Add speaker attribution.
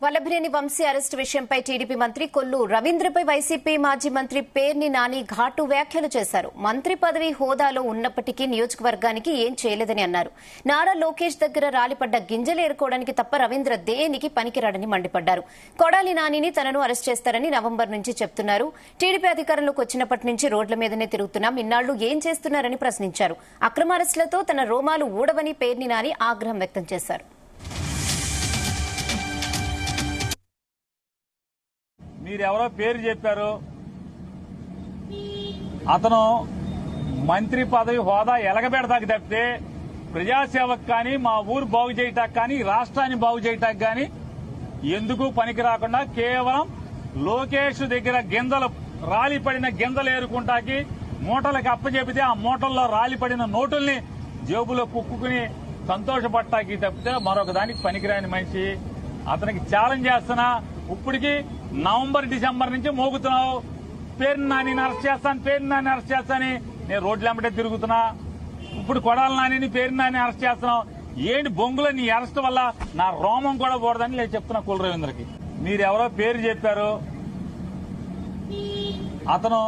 Speaker 1: Vallabhaneni Vamsi arrest విషయంపై TDP మంత్రి Kollu రవీంద్రపై YCP మాజీ మంత్రి పేర్ని నాని ఘాటు వ్యాఖ్యలు చేశారు. మంత్రి పదవి హోదాలో ఉన్నప్పటికీ నియోజకవర్గానికి ఏం చేయలేదని అన్నారు. నారా లోకేష్ దగ్గర రాలిపడ్డ గింజలు ఏరుకోవడానికి తప్ప రవీంద్ర దేనికి పనికిరాడని మండిపడ్డారు. కొడాలి నానిని తనను అరెస్ట్ చేస్తారని నవంబర్ నుంచి చెప్తున్నారు. టీడీపీ అధికారంలోకి వచ్చినప్పటి నుంచి రోడ్ల మీదనే తిరుగుతున్నాం, ఇన్నాళ్లు ఏం చేస్తున్నారని ప్రశ్నించారు. అక్రమ అరెస్టులతో తన రోమాలు ఊడవని పేర్ని నాని ఆగ్రహం వ్యక్తం చేశారు.
Speaker 2: మీరెవరో పేరు చెప్పారు. అతను మంత్రి పదవి హోదా ఎలగబెడతాకి తప్పితే ప్రజాసేవకు కానీ, మా ఊరు బాగు చేయటానికి కానీ, రాష్ట్రాన్ని బాగు చేయటానికి కానీ ఎందుకు పనికి రాకుండా కేవలం లోకేష్ దగ్గర గింజలు రాలిపడిన గింజలు ఏరుకుంటాకి మూటలకు అప్పచెబితే ఆ మూటల్లో రాలిపడిన నోటుల్ని జేబులో కుక్కుని సంతోషపడటానికి తప్పితే మరొక దానికి పనికిరాని మనిషి. అతనికి ఛాలెంజ్ చేస్తున్నా. ఇప్పటికి నవంబర్ డిసెంబర్ నుంచి మోగుతున్నావు. పేర్ని నాని అరెస్ట్ చేస్తాను, పేర్ని నాని అరెస్ట్ చేస్తానని నేను రోడ్లెంబడే తిరుగుతున్నా. ఇప్పుడు కొడాలి నానిని పేర్ని నాని అరెస్ట్ చేస్తున్నావు. ఏంటి బొంగులో నీ అరెస్ట్ వల్ల నా రోమం కూడా పోడదని నేను చెప్తున్నా కుల రవీంద్రకి. మీరెవరో పేరు చెప్పారు. అతను